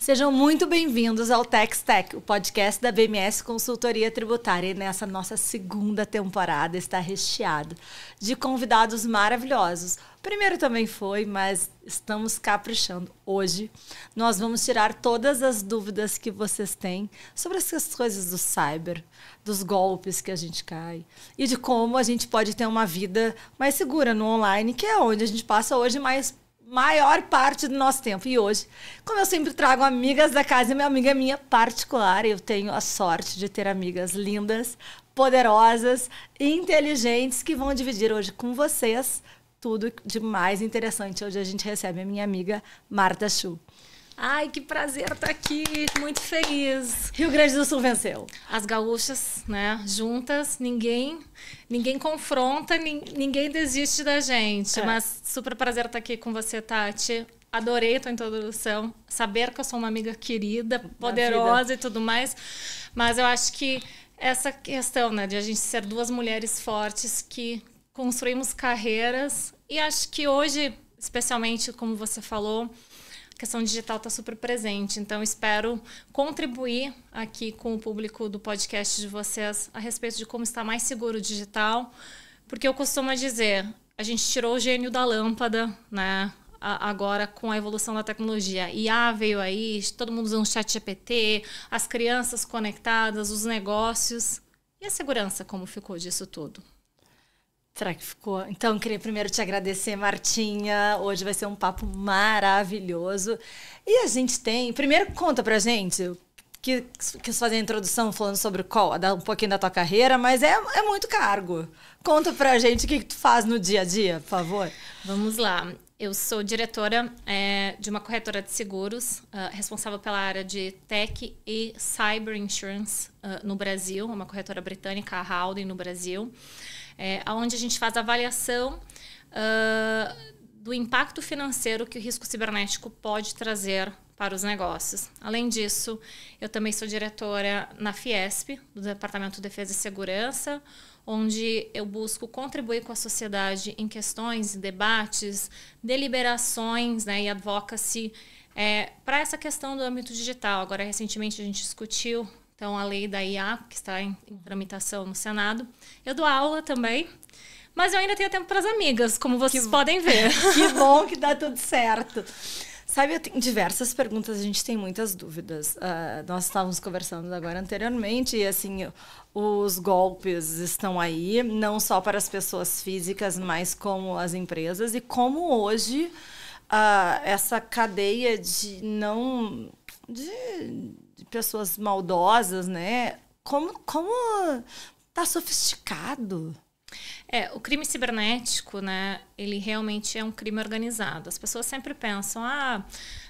Sejam muito bem-vindos ao TechStack, o podcast da BMS Consultoria Tributária. E nessa nossa segunda temporada está recheado de convidados maravilhosos. O primeiro também foi, mas estamos caprichando. Hoje nós vamos tirar todas as dúvidas que vocês têm sobre essas coisas do cyber, dos golpes que a gente cai e de como a gente pode ter uma vida mais segura no online, que é onde a gente passa hoje maior parte do nosso tempo. E hoje, como eu sempre trago amigas da casa, minha amiga é minha particular, eu tenho a sorte de ter amigas lindas, poderosas e inteligentes que vão dividir hoje com vocês tudo de mais interessante. Hoje a gente recebe a minha amiga Marta Chu. Ai, que prazer estar aqui, muito feliz. Rio Grande do Sul venceu. As gaúchas, né, juntas, ninguém confronta, ninguém desiste da gente. Mas super prazer estar aqui com você, Tati. Adorei a tua introdução, saber que eu sou uma amiga querida, poderosa e tudo mais. Mas eu acho que essa questão, né, de a gente ser duas mulheres fortes que construímos carreiras. E acho que hoje, especialmente como você falou, a questão digital está super presente, então espero contribuir aqui com o público do podcast de vocês a respeito de como estar mais seguro o digital, porque eu costumo dizer, a gente tirou o gênio da lâmpada, né? Agora com a evolução da tecnologia. IA veio aí, todo mundo usando o ChatGPT, as crianças conectadas, os negócios. E a segurança, como ficou disso tudo? Será que ficou? Então, queria primeiro te agradecer, Martinha. Hoje vai ser um papo maravilhoso. E a gente tem... Primeiro, conta pra gente, que quis fazer a introdução falando sobre um pouquinho da tua carreira, mas é muito cargo. Conta pra gente o que tu faz no dia a dia, por favor. Vamos lá. Eu sou diretora de uma corretora de seguros, responsável pela área de Tech e Cyber Insurance no Brasil, uma corretora britânica, a Howden, no Brasil. Onde a gente faz a avaliação do impacto financeiro que o risco cibernético pode trazer para os negócios. Além disso, eu também sou diretora na Fiesp, do Departamento de Defesa e Segurança, onde eu busco contribuir com a sociedade em questões, debates, deliberações, né, e advocacy para essa questão do âmbito digital. Agora, recentemente, a gente discutiu então, a lei da IA, que está em tramitação no Senado. Eu dou aula também, mas eu ainda tenho tempo para as amigas, como vocês podem ver. Que bom que dá tudo certo. Sabe, eu tenho diversas perguntas, a gente tem muitas dúvidas. Nós estávamos conversando agora anteriormente e, assim, os golpes estão aí, não só para as pessoas físicas, mas como as empresas. E como hoje essa cadeia de pessoas maldosas, né? Como tá sofisticado. O crime cibernético, né? Ele realmente é um crime organizado. As pessoas sempre pensam,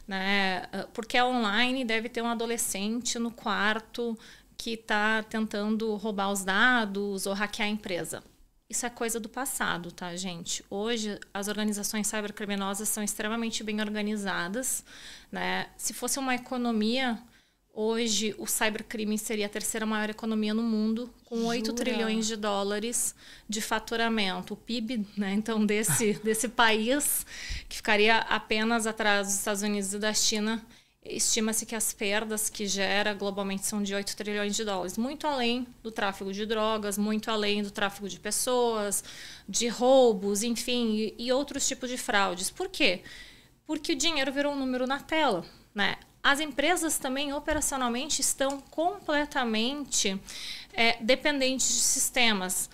né? Porque é online, deve ter um adolescente no quarto que está tentando roubar os dados ou hackear a empresa. Isso é coisa do passado, tá, gente? Hoje, as organizações cybercriminosas são extremamente bem organizadas, né? Se fosse uma economia... Hoje, o cybercrime seria a terceira maior economia no mundo, com 8 trilhões de dólares de faturamento. O PIB, né, então, desse país, que ficaria apenas atrás dos Estados Unidos e da China, estima-se que as perdas que gera globalmente são de 8 trilhões de dólares. Muito além do tráfico de drogas, muito além do tráfico de pessoas, de roubos, enfim, e outros tipos de fraudes. Por quê? Porque o dinheiro virou um número na tela, né? As empresas também, operacionalmente, estão completamente dependentes de sistemas.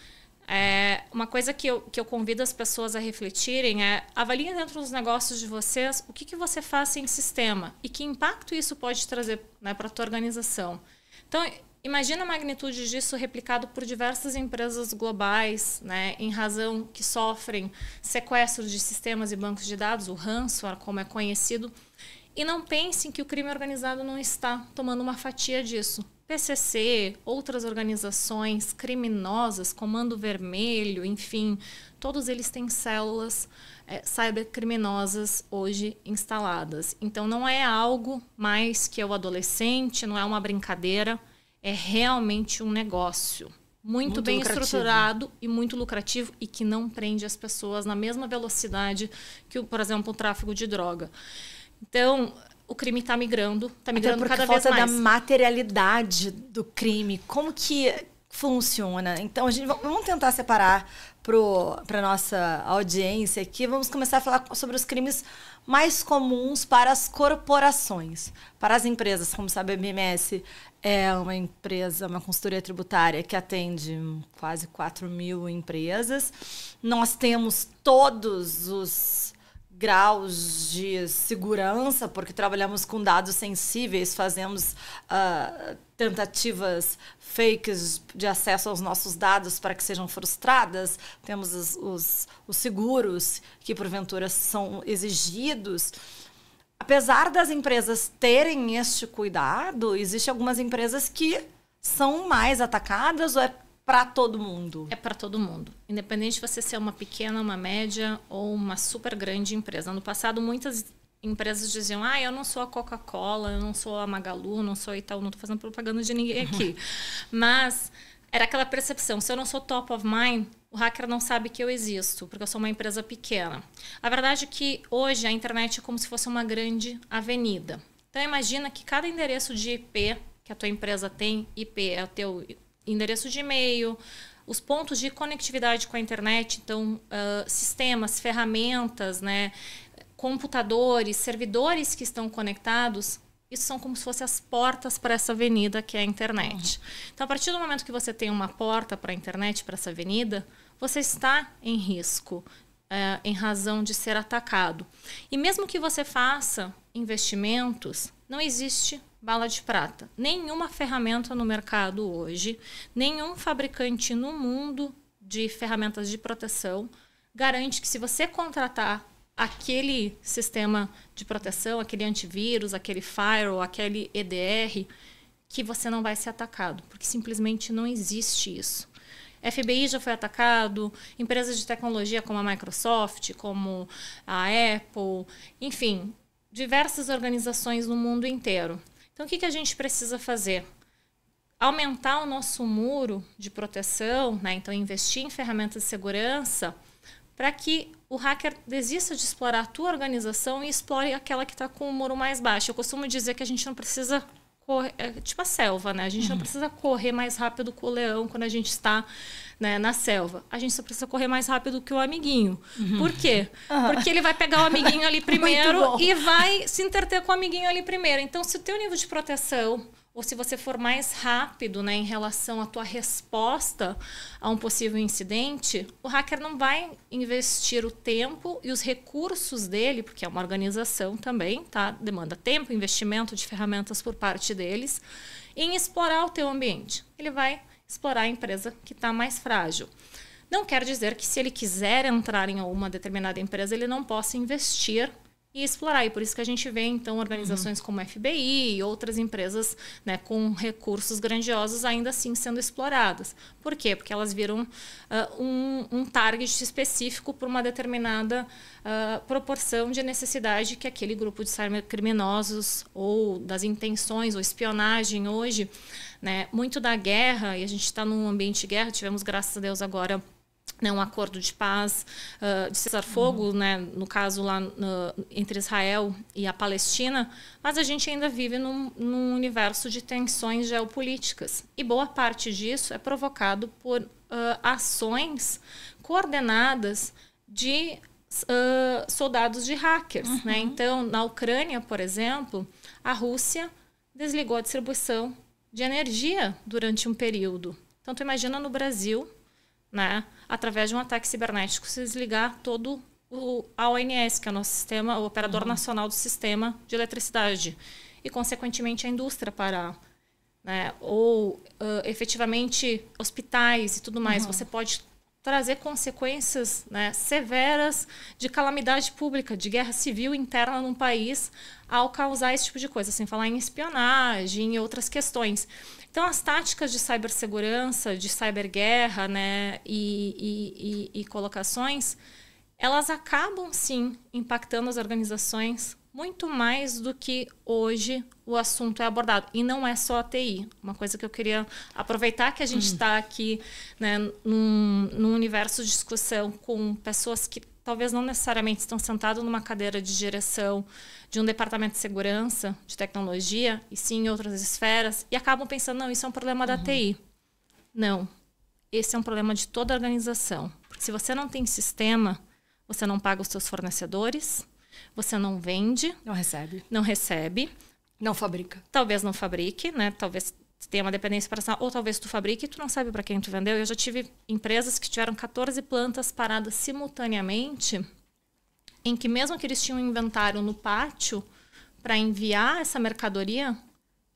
Uma coisa que eu convido as pessoas a refletirem avaliem dentro dos negócios de vocês o que você faz sem sistema e que impacto isso pode trazer, né, para a tua organização. Então, imagina a magnitude disso replicado por diversas empresas globais, né, em razão que sofrem sequestros de sistemas e bancos de dados, o ransomware, como é conhecido. E não pensem que o crime organizado não está tomando uma fatia disso. PCC, outras organizações criminosas, Comando Vermelho, enfim, todos eles têm células cybercriminosas hoje instaladas. Então, não é algo mais que o adolescente, não é uma brincadeira, é realmente um negócio. Muito bem estruturado e muito lucrativo e que não prende as pessoas na mesma velocidade que, por exemplo, o tráfico de droga. Então, o crime está migrando cada vez mais. Por falta da materialidade do crime. Como que funciona? Então, vamos tentar separar para nossa audiência aqui. Vamos começar a falar sobre os crimes mais comuns para as corporações. Para as empresas, como sabe, a BMS é uma empresa, uma consultoria tributária que atende quase 4.000 empresas. Nós temos todos os graus de segurança, porque trabalhamos com dados sensíveis, fazemos tentativas fakes de acesso aos nossos dados para que sejam frustradas, temos os seguros que porventura são exigidos. Apesar das empresas terem este cuidado, existem algumas empresas que são mais atacadas ou é para todo mundo? É para todo mundo. Independente de você ser uma pequena, uma média ou uma super grande empresa. No passado, muitas empresas diziam, eu não sou a Coca-Cola, eu não sou a Magalu, eu não sou a Itaú, não estou fazendo propaganda de ninguém aqui. Mas era aquela percepção, se eu não sou top of mind, o hacker não sabe que eu existo, porque eu sou uma empresa pequena. A verdade é que hoje a internet é como se fosse uma grande avenida. Então imagina que cada endereço de IP que a tua empresa tem, IP é o teu endereço de e-mail, os pontos de conectividade com a internet, então sistemas, ferramentas, né, computadores, servidores que estão conectados, isso são como se fossem as portas para essa avenida que é a internet. Então, a partir do momento que você tem uma porta para a internet, para essa avenida, você está em risco, em razão de ser atacado. E mesmo que você faça investimentos, não existe bala de prata. Nenhuma ferramenta no mercado hoje, nenhum fabricante no mundo de ferramentas de proteção garante que se você contratar aquele sistema de proteção, aquele antivírus, aquele firewall, aquele EDR, que você não vai ser atacado, porque simplesmente não existe isso. FBI já foi atacado, empresas de tecnologia como a Microsoft, como a Apple, enfim, diversas organizações no mundo inteiro. Então, o que a gente precisa fazer? Aumentar o nosso muro de proteção, né? Então, investir em ferramentas de segurança para que o hacker desista de explorar a tua organização e explore aquela que está com o muro mais baixo. Eu costumo dizer que a gente não precisa correr, tipo a selva, né? A gente não precisa correr mais rápido que o leão quando a gente está, né, na selva. A gente só precisa correr mais rápido que o amiguinho. Por quê? Porque ele vai pegar o amiguinho ali primeiro e vai se interter com o amiguinho ali primeiro. Então, se o teu nível de proteção ou se você for mais rápido, né, em relação à tua resposta a um possível incidente, o hacker não vai investir o tempo e os recursos dele, porque é uma organização também, tá? Demanda tempo, investimento de ferramentas por parte deles, em explorar o teu ambiente. Ele vai explorar a empresa que está mais frágil. Não quer dizer que se ele quiser entrar em uma determinada empresa, ele não possa investir e explorar. E por isso que a gente vê, então, organizações como a FBI e outras empresas, né, com recursos grandiosos ainda assim sendo exploradas. Por quê? Porque elas viram um target específico por uma determinada proporção de necessidade que aquele grupo de cybercriminosos ou das intenções ou espionagem hoje, né, muito da guerra, e a gente está num ambiente de guerra, tivemos, graças a Deus, agora um acordo de paz, de cessar-fogo, né, no caso lá entre Israel e a Palestina, mas a gente ainda vive num universo de tensões geopolíticas. E boa parte disso é provocado por ações coordenadas de soldados de hackers. Né? Então, na Ucrânia, por exemplo, a Rússia desligou a distribuição de energia durante um período. Então, tu imagina no Brasil, né, através de um ataque cibernético, se desligar todo a ONS, que é o nosso sistema, o Operador Nacional do Sistema de Eletricidade, e, consequentemente, a indústria parar. Né? Ou, efetivamente, hospitais e tudo mais. Você pode trazer consequências, né, severas de calamidade pública, de guerra civil interna num país, ao causar esse tipo de coisa, sem falar em espionagem e outras questões. Então, as táticas de cibersegurança, de ciberguerra, né, e colocações, elas acabam, sim, impactando as organizações muito mais do que hoje o assunto é abordado. E não é só a TI. Uma coisa que eu queria aproveitar que a gente está aqui, né, num universo de discussão com pessoas que talvez não necessariamente estão sentados numa cadeira de direção de um departamento de segurança, de tecnologia, e sim em outras esferas, e acabam pensando, não, isso é um problema da TI. Não. Esse é um problema de toda a organização. Porque se você não tem sistema, você não paga os seus fornecedores, você não vende. Não recebe. Não recebe. Não fabrica. Talvez não fabrique, né? Talvez tenha uma dependência operacional, ou talvez tu fabrique e tu não sabe para quem tu vendeu. Eu já tive empresas que tiveram 14 plantas paradas simultaneamente, em que mesmo que eles tinham um inventário no pátio para enviar essa mercadoria,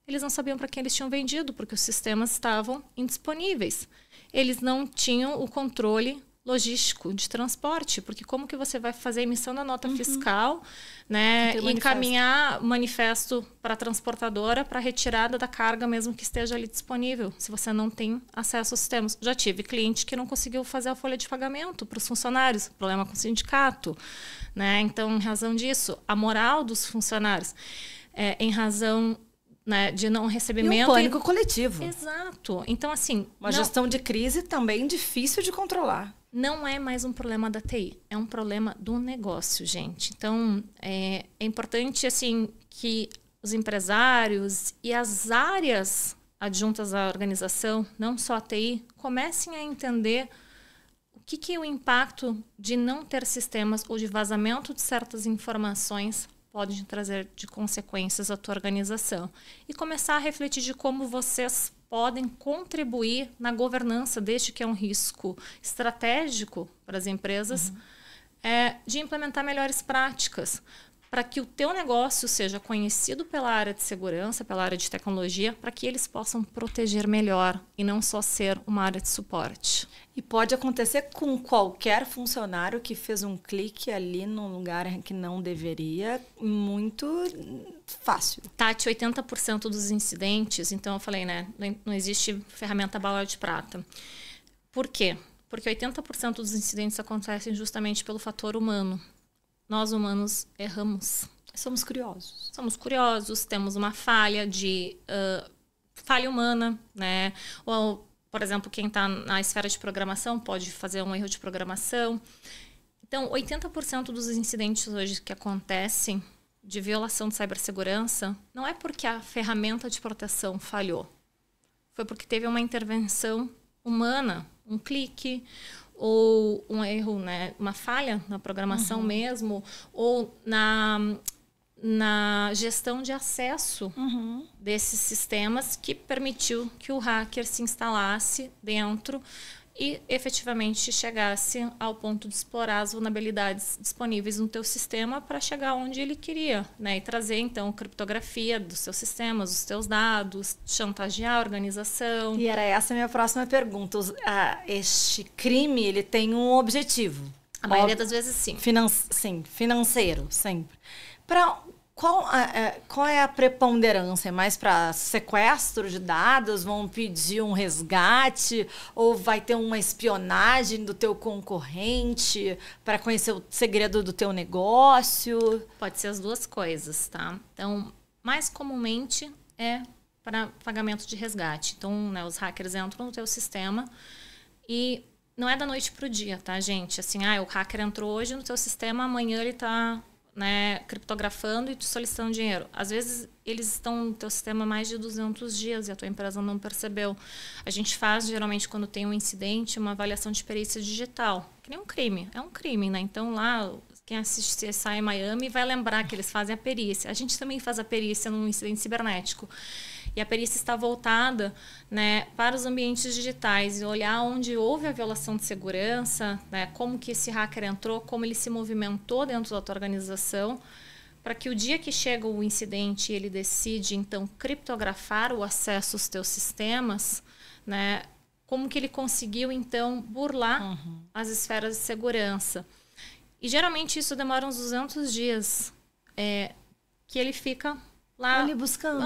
eles não sabiam para quem eles tinham vendido, porque os sistemas estavam indisponíveis. Eles não tinham o controle logístico de transporte, porque como que você vai fazer a emissão da nota fiscal, né, e encaminhar manifesto para a transportadora para retirada da carga mesmo que esteja ali disponível, se você não tem acesso aos sistemas. Já tive cliente que não conseguiu fazer a folha de pagamento para os funcionários, problema com o sindicato, né? Então, em razão disso, a moral dos funcionários, em razão, né, de não recebimento. E um pânico coletivo. Exato. Então, assim... Uma gestão de crise também difícil de controlar. Não é mais um problema da TI, é um problema do negócio, gente. Então, é importante, assim, que os empresários e as áreas adjuntas à organização, não só a TI, comecem a entender o que é o impacto de não ter sistemas ou de vazamento de certas informações pode trazer de consequências à tua organização. E começar a refletir de como vocês podem contribuir na governança deste que é um risco estratégico para as empresas, de implementar melhores práticas para que o teu negócio seja conhecido pela área de segurança, pela área de tecnologia, para que eles possam proteger melhor e não só ser uma área de suporte. E pode acontecer com qualquer funcionário que fez um clique ali num lugar que não deveria, muito fácil. Tati, 80% dos incidentes, então eu falei, né, não existe ferramenta bala de prata. Por quê? Porque 80% dos incidentes acontecem justamente pelo fator humano. Nós humanos erramos. Somos curiosos. Somos curiosos, temos uma falha falha humana, né? Ou, por exemplo, quem está na esfera de programação pode fazer um erro de programação. Então, 80% dos incidentes hoje que acontecem de violação de cibersegurança não é porque a ferramenta de proteção falhou. Foi porque teve uma intervenção humana, um clique, ou um erro, né, uma falha na programação mesmo, ou na gestão de acesso desses sistemas que permitiu que o hacker se instalasse dentro e efetivamente chegasse ao ponto de explorar as vulnerabilidades disponíveis no teu sistema para chegar onde ele queria, né? E trazer, então, criptografia dos seus sistemas, dos teus dados, chantagear a organização. E era essa a minha próxima pergunta. Este crime, ele tem um objetivo? A maioria das vezes, sim. Sim, financeiro, sempre. Qual é a preponderância? É mais para sequestro de dados? Vão pedir um resgate? Ou vai ter uma espionagem do teu concorrente para conhecer o segredo do teu negócio? Pode ser as duas coisas, tá? Então, mais comumente é para pagamento de resgate. Então, né, os hackers entram no teu sistema e não é da noite para o dia, tá, gente? Assim, o hacker entrou hoje no teu sistema, amanhã ele está... né, criptografando e te solicitando dinheiro. Às vezes, eles estão no teu sistema mais de 200 dias e a tua empresa não percebeu. A gente faz, geralmente, quando tem um incidente, uma avaliação de perícia digital. Que nem um crime. É um crime, né? Então, lá, quem assiste CSI Miami vai lembrar que eles fazem a perícia. A gente também faz a perícia num incidente cibernético. E a perícia está voltada, né, para os ambientes digitais e olhar onde houve a violação de segurança, né, como que esse hacker entrou, como ele se movimentou dentro da tua organização, para que o dia que chega o incidente e ele decide, então, criptografar o acesso aos teus sistemas, né, como que ele conseguiu, então, burlar as esferas de segurança. E, geralmente, isso demora uns 200 dias, que ele fica lá... ali buscando.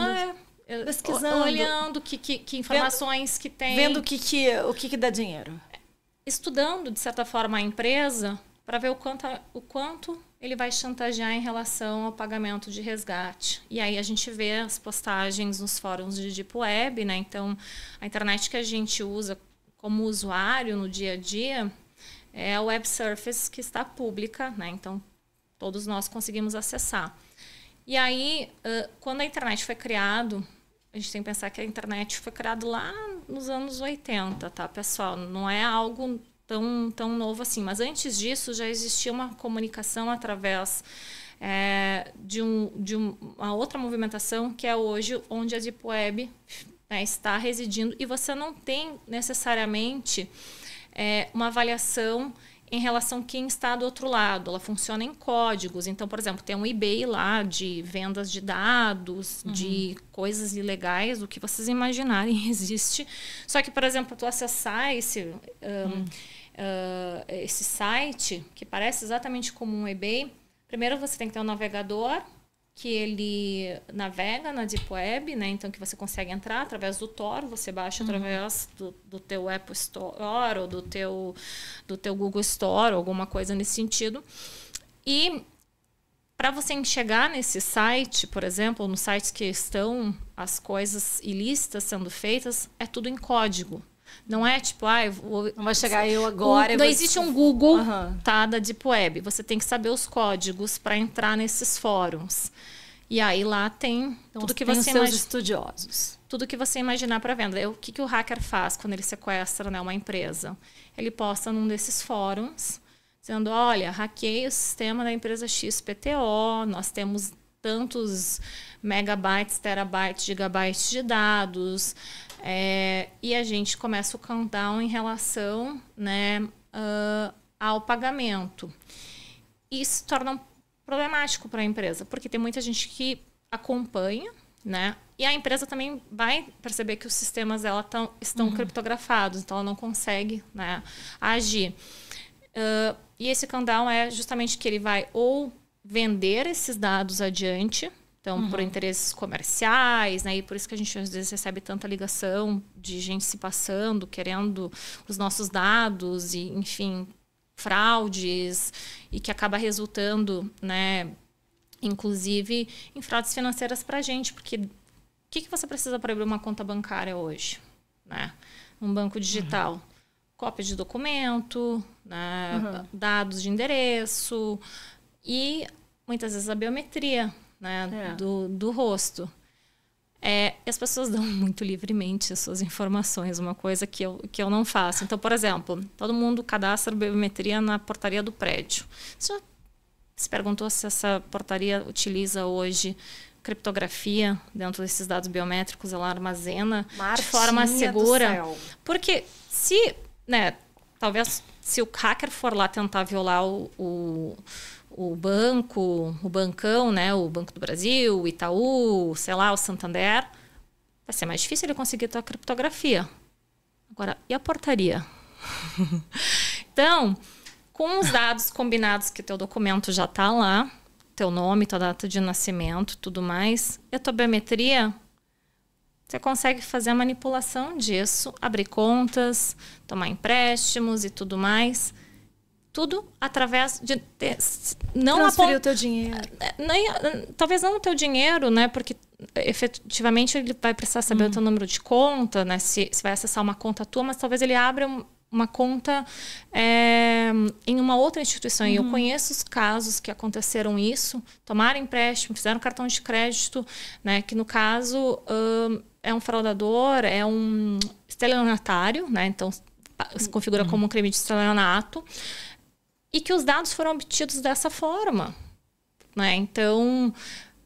Pesquisando. Olhando que informações que tem. Vendo o que dá dinheiro. Estudando, de certa forma, a empresa para ver o quanto ele vai chantagear em relação ao pagamento de resgate. E aí a gente vê as postagens nos fóruns de Deep Web, né? Então, a internet que a gente usa como usuário no dia a dia, é a web surface que está pública, né? Então, todos nós conseguimos acessar. E aí, quando a internet foi criada, a gente tem que pensar que a internet foi criada lá nos anos 80, tá, pessoal? Não é algo tão novo assim. Mas antes disso, já existia uma comunicação através de uma outra movimentação, que é hoje onde a Deep Web, né, está residindo. E você não tem necessariamente uma avaliação em relação a quem está do outro lado. Ela funciona em códigos. Então, por exemplo, tem um eBay lá de vendas de dados, de coisas ilegais, o que vocês imaginarem existe. Só que, por exemplo, tu acessar esse site, que parece exatamente como um eBay, primeiro você tem que ter um navegador, que ele navega na Deep Web, né? Então que você consegue entrar através do Tor, você baixa através do teu Apple Store ou do teu Google Store, alguma coisa nesse sentido. E para você chegar nesse site, por exemplo, nos sites que estão as coisas ilícitas sendo feitas, é tudo em código. Não é tipo, não vai chegar eu agora. Não existe um Google, tá, da Deep Web. Você tem que saber os códigos para entrar nesses fóruns. E aí lá tem tudo que você seus estudiosos. Tudo que você imaginar para venda. O que o hacker faz quando ele sequestra, né, uma empresa? Ele posta num desses fóruns dizendo, olha, hackei o sistema da empresa XPTO, nós temos tantos megabytes, terabytes, gigabytes de dados, e a gente começa o countdown em relação, né, ao pagamento. Isso torna problemático para a empresa, porque tem muita gente que acompanha, né? E a empresa também vai perceber que os sistemas dela estão criptografados, então ela não consegue, né, agir. E esse countdown é justamente que ele vai ou vender esses dados adiante, então por interesses comerciais, né? E por isso que a gente às vezes recebe tanta ligação de gente se passando, querendo os nossos dados e, enfim, fraudes, e que acaba resultando, né, inclusive em fraudes financeiras para a gente, porque o que você precisa para abrir uma conta bancária hoje, né? Um banco digital, cópia de documento, né, dados de endereço e muitas vezes a biometria, né, do rosto. E as pessoas dão muito livremente as suas informações, uma coisa que eu não faço. Então, por exemplo, todo mundo cadastra biometria na portaria do prédio. Você já se perguntou se essa portaria utiliza hoje criptografia dentro desses dados biométricos? Ela armazena de forma segura? Porque talvez se o hacker for lá tentar violar o banco, o bancão, né, o Banco do Brasil, o Itaú, sei lá, o Santander, vai ser mais difícil ele conseguir a criptografia. Agora, e a portaria? Então, com os dados combinados que teu documento já está lá, teu nome, tua data de nascimento, tudo mais, e a tua biometria, você consegue fazer a manipulação disso, abrir contas, tomar empréstimos e tudo mais. Tudo através de não transferir o teu dinheiro. Talvez não o teu dinheiro, né? Porque efetivamente ele vai precisar saber o teu número de conta, né? Se vai acessar uma conta tua, mas talvez ele abra uma conta em uma outra instituição. E eu conheço os casos que aconteceram isso, tomaram empréstimo, fizeram cartão de crédito, né? Que no caso é um fraudador, é um estelionatário, né? Então se configura como um crime de estelionato. E que os dados foram obtidos dessa forma, né? Então,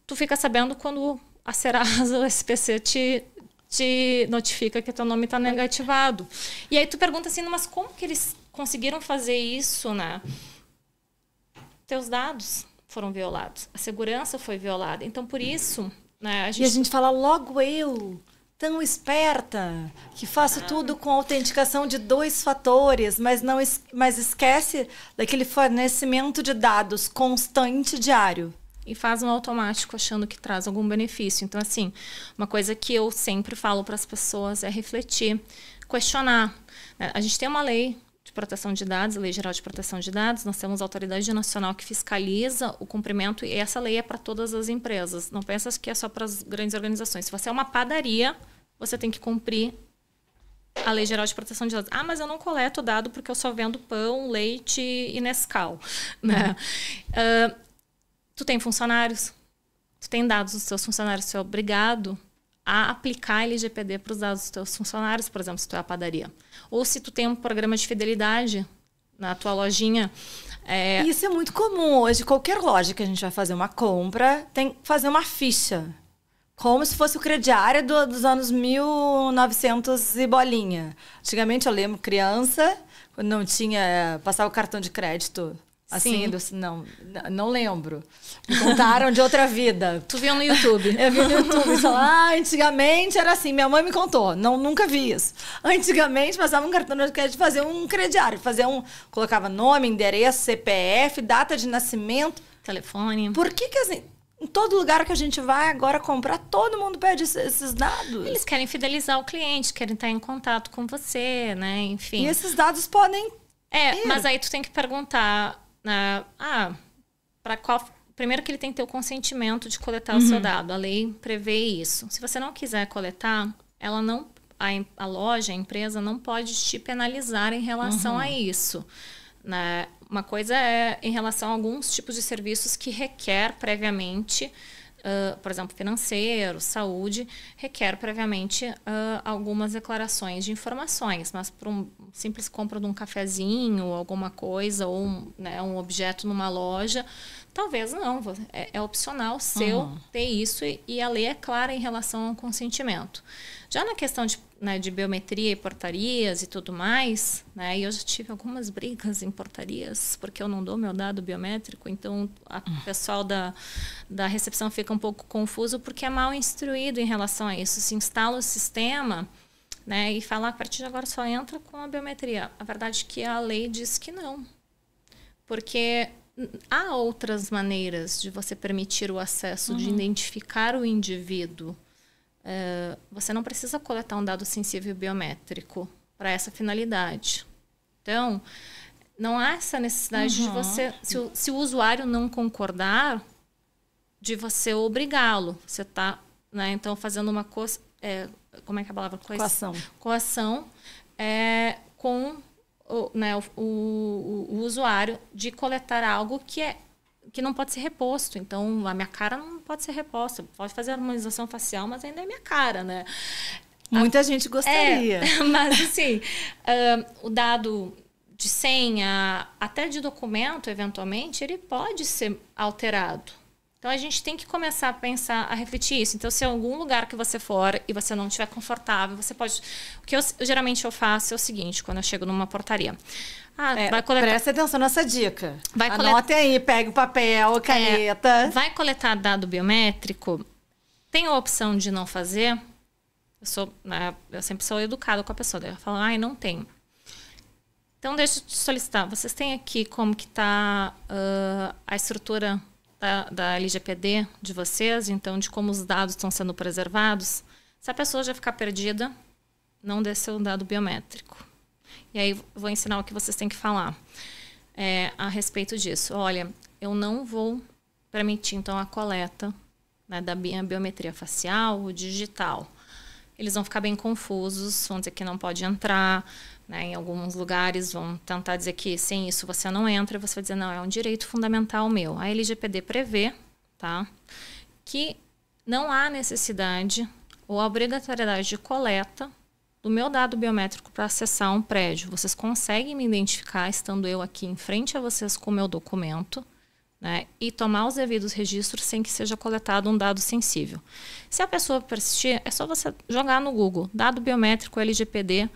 tu fica sabendo quando a Serasa, o SPC te notifica que teu nome está negativado. E aí tu pergunta assim, mas como que eles conseguiram fazer isso, né? Teus dados foram violados, a segurança foi violada. Então, por isso, né, E a gente fala, logo eu, tão esperta, que faço tudo com autenticação de 2 fatores, mas esquece daquele fornecimento de dados constante diário. E faz um automático achando que traz algum benefício. Então, assim, uma coisa que eu sempre falo para as pessoas é refletir, questionar. A gente tem uma lei de proteção de dados, a Lei Geral de Proteção de Dados, nós temos a Autoridade Nacional que fiscaliza o cumprimento, e essa lei é para todas as empresas. Não pensa que é só para as grandes organizações. Se você é uma padaria, você tem que cumprir a Lei Geral de Proteção de Dados. Ah, mas eu não coleto dado porque eu só vendo pão, leite e Nescau. Né? Tu tem funcionários, tu tem dados dos teus funcionários, tu é obrigado a aplicar LGPD para os dados dos teus funcionários, por exemplo, se tu é a padaria. Ou se tu tem um programa de fidelidade na tua lojinha. Isso é muito comum hoje. Qualquer loja que a gente vai fazer uma compra tem que fazer uma ficha. Como se fosse o crediário dos anos 1900 e bolinha. Antigamente, eu lembro, criança, quando não tinha... Passava o cartão de crédito. Assim, não lembro. Me contaram de outra vida. Tu viu no YouTube. Eu vi no YouTube. Antigamente era assim. Minha mãe me contou. Nunca vi isso. Antigamente passava um cartão de crédito, fazia um crediário. Colocava nome, endereço, CPF, data de nascimento. Telefone. Por que assim... Em todo lugar que a gente vai agora comprar, todo mundo pede esses dados. Eles querem fidelizar o cliente, querem estar em contato com você, né? Enfim. E esses dados podem... Mas aí tu tem que perguntar... para qual... Primeiro que ele tem que ter o consentimento de coletar o seu dado. A lei prevê isso. Se você não quiser coletar, ela não... A loja, a empresa, não pode te penalizar em relação a isso. Né? Uma coisa é em relação a alguns tipos de serviços que requer previamente, por exemplo, financeiro, saúde, requer previamente algumas declarações de informações, mas para um simples compra de um cafezinho, alguma coisa, ou um objeto numa loja, talvez não. É opcional seu ter isso e a lei é clara em relação ao consentimento. Já na questão de biometria e portarias e tudo mais, né, e eu já tive algumas brigas em portarias, porque eu não dou meu dado biométrico, então o pessoal da recepção fica um pouco confuso, porque é mal instruído em relação a isso. Se instala o sistema, né, e fala, a partir de agora só entra com a biometria. A verdade é que a lei diz que não. Porque há outras maneiras de você permitir o acesso, de identificar o indivíduo. Você não precisa coletar um dado sensível biométrico para essa finalidade. Então, não há essa necessidade de você... Se o usuário não concordar, de você obrigá-lo. Você está, né, então, fazendo uma... como é que é a palavra? Coação. Coação com o usuário de coletar algo que não pode ser reposto. Então, a minha cara não pode ser reposta. Pode fazer harmonização facial, mas ainda é minha cara, né? Muita gente gostaria. Mas, assim, o dado de senha, até de documento, eventualmente, ele pode ser alterado. Então, a gente tem que começar a pensar, a refletir isso. Então, se em algum lugar que você for e você não estiver confortável, você pode... O que geralmente eu faço é o seguinte, quando eu chego numa portaria. Vai coletar... Preste atenção nessa dica. Anotem aí, pegue o papel, caneta. Vai coletar dado biométrico? Tem a opção de não fazer? Eu sempre sou educada com a pessoa. Daí eu falo, não tem. Então, deixa eu te solicitar. Vocês têm aqui como que está a estrutura da LGPD de vocês, então, de como os dados estão sendo preservados? Se a pessoa já ficar perdida, não dê seu dado biométrico. E aí, vou ensinar o que vocês têm que falar a respeito disso. Olha, eu não vou permitir, então, a coleta, né, da minha biometria facial ou digital. Eles vão ficar bem confusos, vão dizer que não pode entrar, né, em alguns lugares vão tentar dizer que sem isso você não entra, e você vai dizer, não, é um direito fundamental meu. A LGPD prevê, tá, que não há necessidade ou obrigatoriedade de coleta do meu dado biométrico para acessar um prédio. Vocês conseguem me identificar estando eu aqui em frente a vocês com o meu documento, né, e tomar os devidos registros sem que seja coletado um dado sensível. Se a pessoa persistir, é só você jogar no Google, dado biométrico LGPD,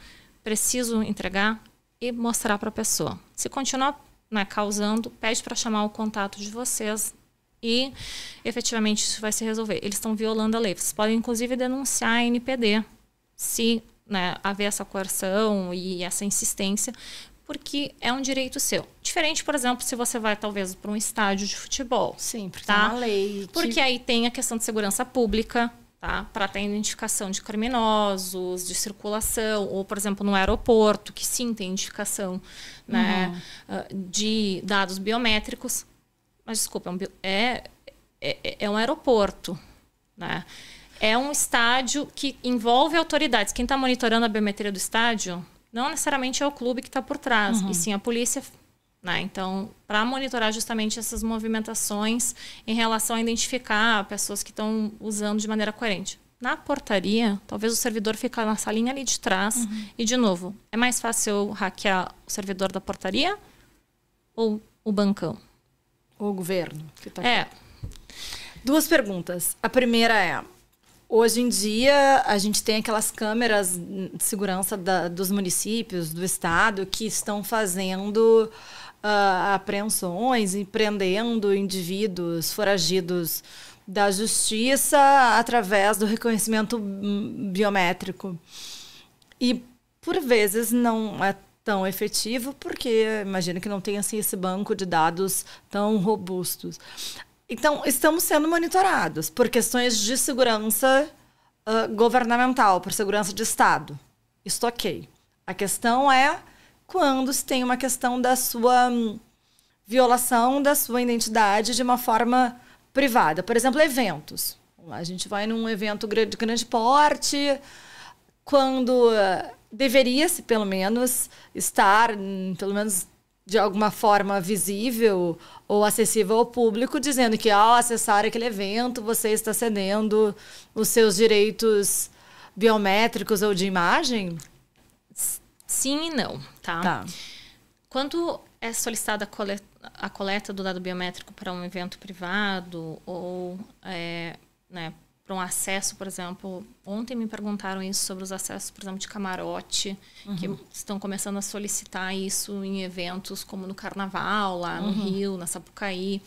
preciso entregar, e mostrar para a pessoa. Se continuar, né, causando, pede para chamar o contato de vocês e efetivamente isso vai se resolver. Eles estão violando a lei. Vocês podem, inclusive, denunciar a NPD se, né, haver essa coerção e essa insistência, porque é um direito seu. Diferente, por exemplo, se você vai, talvez, para um estádio de futebol. Sim, porque tá? tem uma lei. Porque aí tem a questão de segurança pública, tá? Para ter identificação de criminosos, de circulação, ou, por exemplo, no aeroporto, que sim tem identificação, né, de dados biométricos. Mas, desculpa, é um aeroporto, né? É um estádio que envolve autoridades. Quem está monitorando a biometria do estádio não necessariamente é o clube que está por trás, e sim a polícia. Né? Então, para monitorar justamente essas movimentações em relação a identificar pessoas que estão usando de maneira coerente. Na portaria, talvez o servidor fique na salinha ali de trás. E, de novo, é mais fácil eu hackear o servidor da portaria ou o bancão? Ou o governo. Que tá aqui. 2 perguntas. A primeira é... Hoje em dia, a gente tem aquelas câmeras de segurança dos municípios, do estado, que estão fazendo apreensões e prendendo indivíduos foragidos da justiça através do reconhecimento biométrico. E, por vezes, não é tão efetivo, porque imagino que não tem assim, esse banco de dados tão robustos. Então, estamos sendo monitorados por questões de segurança governamental, por segurança de Estado. Isso ok. A questão é quando se tem uma questão da sua violação da sua identidade de uma forma privada. Por exemplo, eventos. A gente vai num evento de grande porte, quando deveria-se, pelo menos, estar, pelo menos de alguma forma visível ou acessível ao público, dizendo que ao acessar aquele evento você está cedendo os seus direitos biométricos ou de imagem? Sim e não, tá? Quando é solicitada a coleta do dado biométrico para um evento privado ou para um acesso, por exemplo, ontem me perguntaram isso sobre os acessos, por exemplo, de camarote, que estão começando a solicitar isso em eventos como no Carnaval, lá no Rio, na Sapucaí.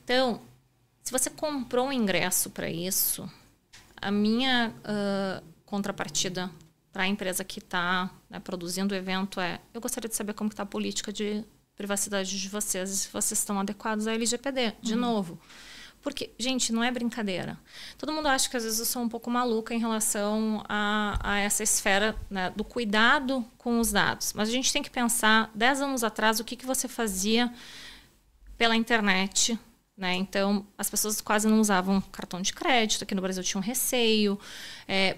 Então, se você comprou um ingresso para isso, a minha contrapartida para a empresa que está produzindo o evento eu gostaria de saber como está a política de privacidade de vocês e se vocês estão adequados à LGPD, de novo. Porque, gente, não é brincadeira. Todo mundo acha que às vezes eu sou um pouco maluca em relação a essa esfera, né, do cuidado com os dados. Mas a gente tem que pensar, 10 anos atrás, o que você fazia pela internet. Né? Então, as pessoas quase não usavam cartão de crédito. Aqui no Brasil tinha um receio.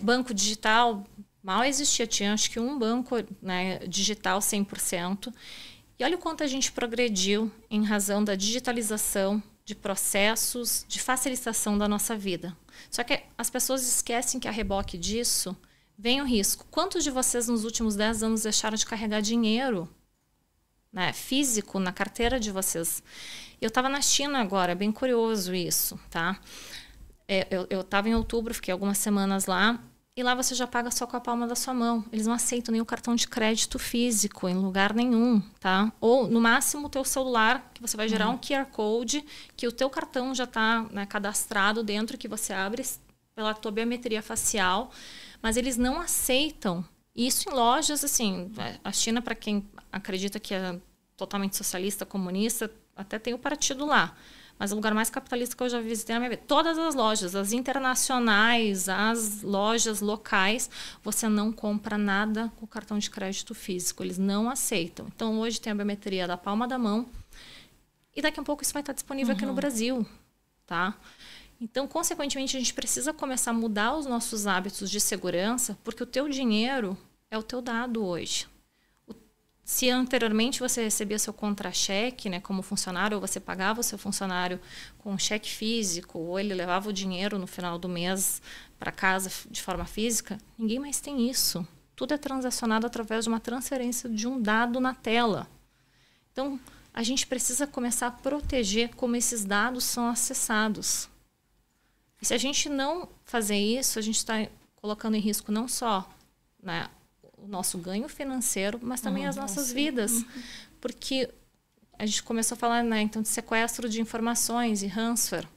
Banco digital mal existia. Tinha, acho que, um banco, né, digital 100%. E olha o quanto a gente progrediu em razão da digitalização de processos, de facilitação da nossa vida. Só que as pessoas esquecem que a reboque disso vem o risco. Quantos de vocês nos últimos 10 anos deixaram de carregar dinheiro, né, físico na carteira de vocês? Eu estava na China agora, é bem curioso isso, tá? Eu estava em outubro, fiquei algumas semanas lá, e lá você já paga só com a palma da sua mão. Eles não aceitam nenhum cartão de crédito físico em lugar nenhum, tá? Ou, no máximo, o teu celular, que você vai gerar um QR Code, que o teu cartão já está, né, cadastrado dentro, que você abre pela tua biometria facial. Mas eles não aceitam. Isso em lojas, assim, a China, para quem acredita que é totalmente socialista, comunista, até tem o partido lá. Mas o lugar mais capitalista que eu já visitei na minha vida. Todas as lojas, as internacionais, as lojas locais, você não compra nada com cartão de crédito físico. Eles não aceitam. Então, hoje tem a biometria da palma da mão. E daqui a pouco isso vai estar disponível aqui no Brasil. Tá? Então, consequentemente, a gente precisa começar a mudar os nossos hábitos de segurança, porque o teu dinheiro é o teu dado hoje. Se anteriormente você recebia seu contra-cheque, né, como funcionário, ou você pagava o seu funcionário com um cheque físico, ou ele levava o dinheiro no final do mês para casa de forma física, ninguém mais tem isso. Tudo é transacionado através de uma transferência de um dado na tela. Então, a gente precisa começar a proteger como esses dados são acessados. E se a gente não fazer isso, a gente está colocando em risco não só, né, o nosso ganho financeiro, mas também as nossas vidas. Porque a gente começou a falar, né, então, de sequestro de informações e ransomware.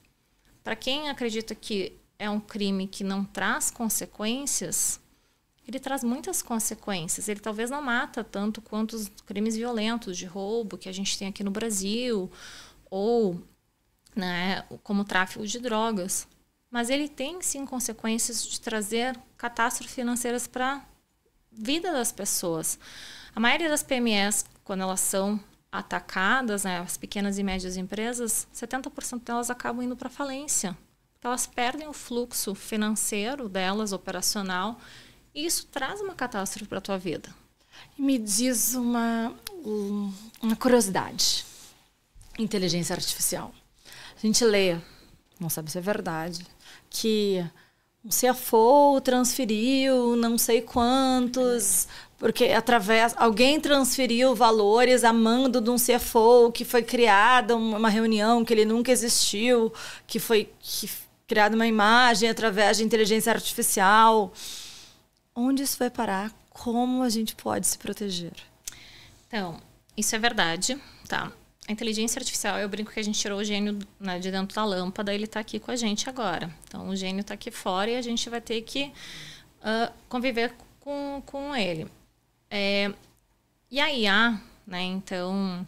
Para quem acredita que é um crime que não traz consequências, ele traz muitas consequências. Ele talvez não mata tanto quanto os crimes violentos de roubo que a gente tem aqui no Brasil, ou, né, como o tráfico de drogas. Mas ele tem, sim, consequências de trazer catástrofes financeiras para vida das pessoas. A maioria das PMEs, quando elas são atacadas, né, as pequenas e médias empresas, 70% delas acabam indo para falência. elas perdem o fluxo financeiro delas, operacional, e isso traz uma catástrofe para a tua vida. E me diz uma curiosidade. Inteligência artificial. A gente lê, não sabe se é verdade, que um CFO transferiu não sei quantos, porque alguém transferiu valores a mando de um CFO que foi criada uma reunião que ele nunca existiu, que foi criada uma imagem através de inteligência artificial. Onde isso vai parar? Como a gente pode se proteger? Então, isso é verdade, tá? A inteligência artificial, eu brinco que a gente tirou o gênio, né, de dentro da lâmpada, ele está aqui com a gente agora. Então, o gênio está aqui fora e a gente vai ter que conviver com ele. E a IA, né, então,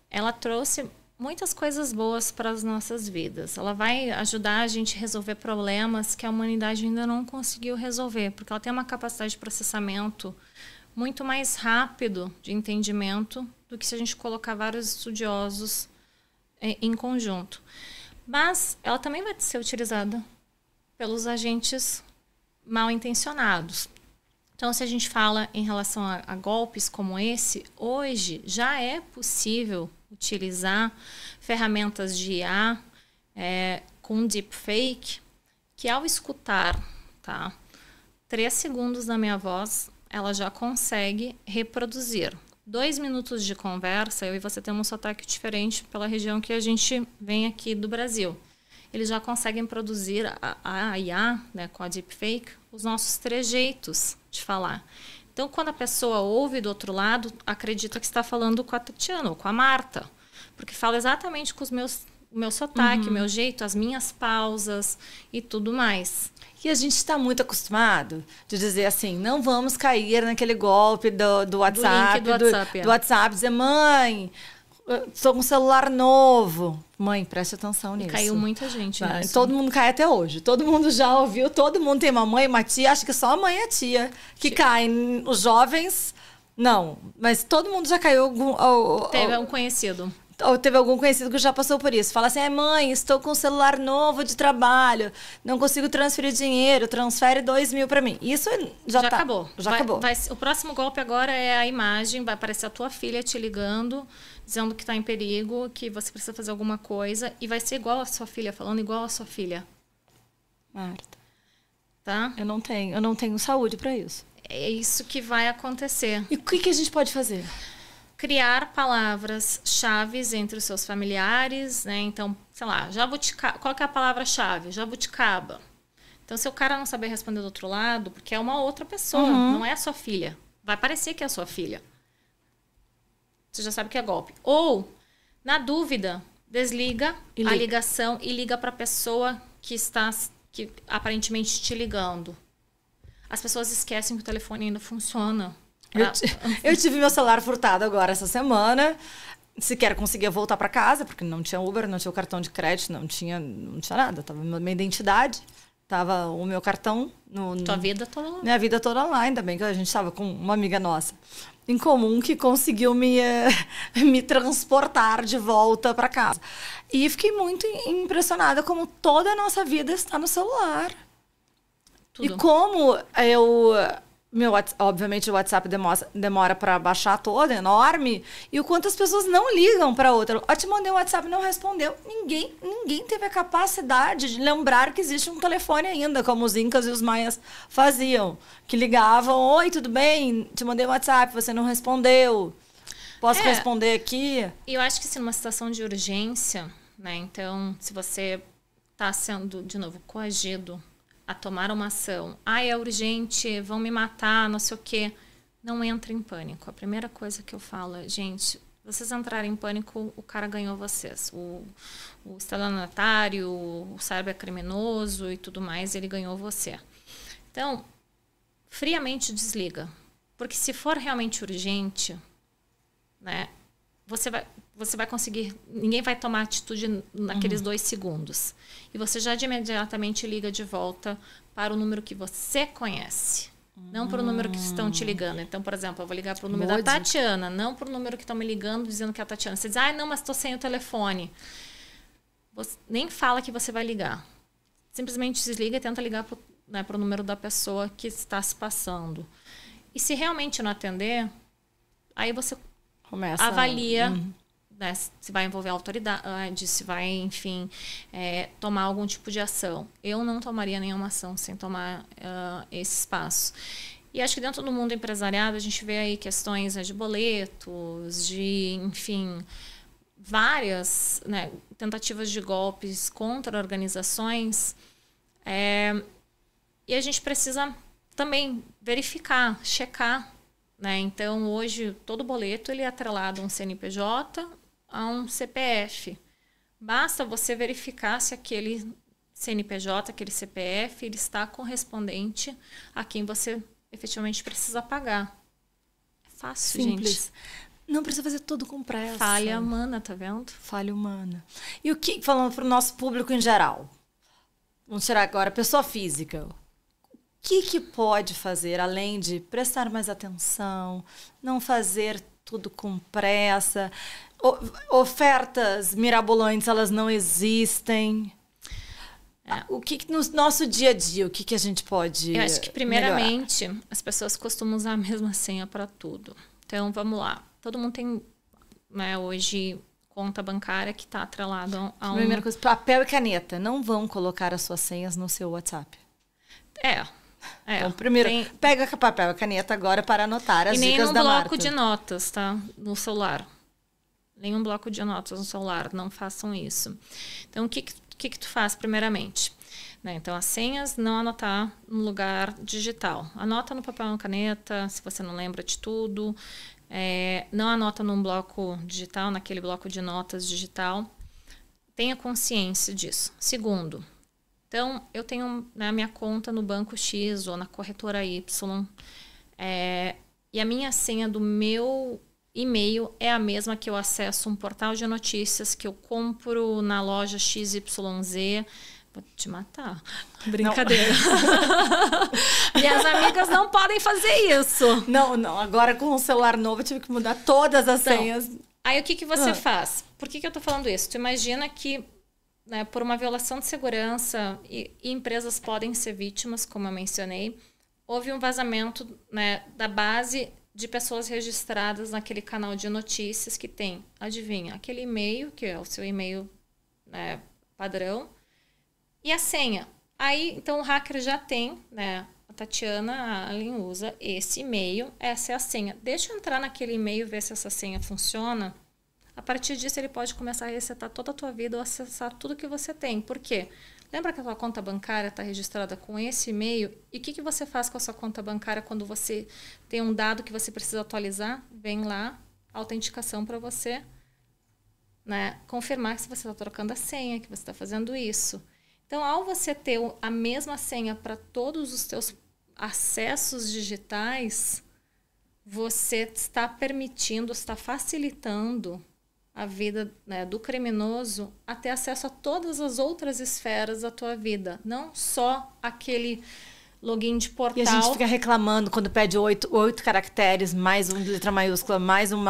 ela trouxe muitas coisas boas para as nossas vidas. Ela vai ajudar a gente a resolver problemas que a humanidade ainda não conseguiu resolver, porque ela tem uma capacidade de processamento muito mais rápido de entendimento do que se a gente colocar vários estudiosos em conjunto. Mas ela também vai ser utilizada pelos agentes mal intencionados. Então, se a gente fala em relação a golpes como esse, hoje já é possível utilizar ferramentas de IA com deepfake, que ao escutar, tá, 3 segundos da minha voz, ela já consegue reproduzir. 2 minutos de conversa, eu e você temos um sotaque diferente pela região que a gente vem aqui do Brasil. Eles já conseguem produzir a IA, né, com a deepfake, os nossos trejeitos de falar. Então, quando a pessoa ouve do outro lado, acredita que está falando com a Tatiana ou com a Marta, porque fala exatamente com o meu sotaque, o meu jeito, as minhas pausas e tudo mais. E a gente está muito acostumado de dizer assim, não vamos cair naquele golpe do WhatsApp, do WhatsApp, dizer, mãe, estou com um celular novo. Mãe, preste atenção nisso. Caiu muita gente nisso. Todo mundo cai até hoje. Todo mundo já ouviu, todo mundo tem uma mãe, uma tia, acho que só a mãe e a tia que caem. Os jovens, não. Mas todo mundo já caiu. Teve um conhecido. Ou teve algum conhecido que já passou por isso. Fala assim, mãe, estou com um celular novo de trabalho, não consigo transferir dinheiro, transfere 2.000 para mim. Isso já acabou. Já acabou. O próximo golpe agora é a imagem, vai aparecer a tua filha te ligando, dizendo que está em perigo, que você precisa fazer alguma coisa, e vai ser igual a sua filha, falando igual a sua filha. Marta, tá? Eu não tenho saúde para isso. É isso que vai acontecer. E o que a gente pode fazer? Criar palavras-chave entre os seus familiares, né? Então, sei lá, jabuticaba. Qual que é a palavra-chave? Jabuticaba. Então, se o cara não saber responder do outro lado, porque é uma outra pessoa, não é a sua filha. Vai parecer que é a sua filha. Você já sabe que é golpe. Ou, na dúvida, desliga a ligação e liga para a pessoa que aparentemente te ligando. As pessoas esquecem que o telefone ainda funciona. Eu tive meu celular furtado agora essa semana. Sequer conseguia voltar para casa, porque não tinha Uber, não tinha o cartão de crédito, não tinha nada. Tava minha identidade, tava o meu cartão. Tua vida toda online. Minha vida toda online. Ainda bem que a gente estava com uma amiga nossa em comum que conseguiu me transportar de volta para casa. E fiquei muito impressionada como toda a nossa vida está no celular. Tudo. E como obviamente o WhatsApp demora para baixar todo, é enorme. E o quanto as pessoas não ligam para outra. Eu te mandei um WhatsApp, não respondeu. Ninguém teve a capacidade de lembrar que existe um telefone ainda, como os incas e os maias faziam. Que ligavam, oi, tudo bem? Te mandei um WhatsApp, você não respondeu. Posso responder aqui? E eu acho que se numa situação de urgência, né? Então, se você está sendo, de novo, coagido a tomar uma ação. É urgente, vão me matar, não sei o quê. Não entre em pânico. A primeira coisa que eu falo é, gente, vocês entrarem em pânico, o cara ganhou vocês. O estelionatário, o cybercriminoso e tudo mais, ele ganhou você. Então, friamente desliga. Porque se for realmente urgente, né, você vai conseguir, ninguém vai tomar atitude naqueles 2 segundos. E você já de imediatamente liga de volta para o número que você conhece. Não para o número que estão te ligando. Então, por exemplo, eu vou ligar para o número da Tatiana, não para o número que estão me ligando dizendo que é a Tatiana. Você diz, não, mas estou sem o telefone. Você nem fala que você vai ligar. simplesmente desliga e tenta ligar para o número da pessoa que está se passando. E se realmente não atender, aí você avalia, né, se vai envolver a autoridade, se vai, enfim, tomar algum tipo de ação. Eu não tomaria nenhuma ação sem tomar esse espaço. E acho que dentro do mundo empresariado a gente vê aí questões, né, de boletos, de, enfim, várias, né, tentativas de golpes contra organizações. E a gente precisa também verificar, checar, né? Então, hoje, todo boleto ele é atrelado a um CNPJ, a um CPF. Basta você verificar se aquele CNPJ, aquele CPF, ele está correspondente a quem você efetivamente precisa pagar. É fácil, simples. Gente. Não precisa fazer tudo com pressa. Falha humana, tá vendo? Falha humana. E o que, falando para o nosso público em geral, vamos tirar agora pessoa física. O que pode fazer, além de prestar mais atenção, não fazer tudo com pressa, ofertas mirabolantes, elas não existem. O que no nosso dia a dia, o que a gente pode Eu acho que, primeiramente, melhorar? as pessoas costumam usar a mesma senha para tudo. Então, vamos lá. Todo mundo tem, né, hoje, conta bancária que está atrelada a um... Primeira coisa, papel e caneta. Não vão colocar as suas senhas no seu WhatsApp. Então, primeiro, pega papel e caneta agora para anotar as dicas da Marta. E nenhum bloco de notas, tá? No celular. Nenhum bloco de notas no celular. Não façam isso. Então, o que tu faz, primeiramente? Né? Então, as senhas, não anotar no lugar digital. Anota no papel e na caneta, se você não lembra de tudo. Não anota num bloco digital, naquele bloco de notas digital. Tenha consciência disso. Segundo... Então, eu tenho, né, a minha conta no banco X ou na corretora Y. E a minha senha do meu e-mail é a mesma que eu acesso um portal de notícias, que eu compro na loja XYZ. Vou te matar. Brincadeira. Minhas amigas não podem fazer isso. Não. Agora, com o celular novo, eu tive que mudar todas as senhas. Aí, o que você faz? Por que eu tô falando isso? Tu imagina que, né, por uma violação de segurança, e empresas podem ser vítimas, como eu mencionei, houve um vazamento, né, da base de pessoas registradas naquele canal de notícias que tem, adivinha, aquele e-mail, que é o seu e-mail, né, padrão, e a senha. Aí, então, o hacker já tem, né, a Tatiana Allen usa esse e-mail, essa é a senha. Deixa eu entrar naquele e-mail, ver se essa senha funciona. A partir disso, ele pode começar a resetar toda a tua vida ou acessar tudo que você tem. Por quê? Lembra que a tua conta bancária está registrada com esse e-mail? E o que você faz com a sua conta bancária quando você tem um dado que você precisa atualizar? Vem lá, autenticação para você, né, confirmar que você está trocando a senha, que você está fazendo isso. Então, ao você ter a mesma senha para todos os teus acessos digitais, você está permitindo, está facilitando a vida, né, do criminoso a ter acesso a todas as outras esferas da tua vida. Não só aquele login de portal. E a gente fica reclamando quando pede 8 caracteres, mais uma letra maiúscula, mais um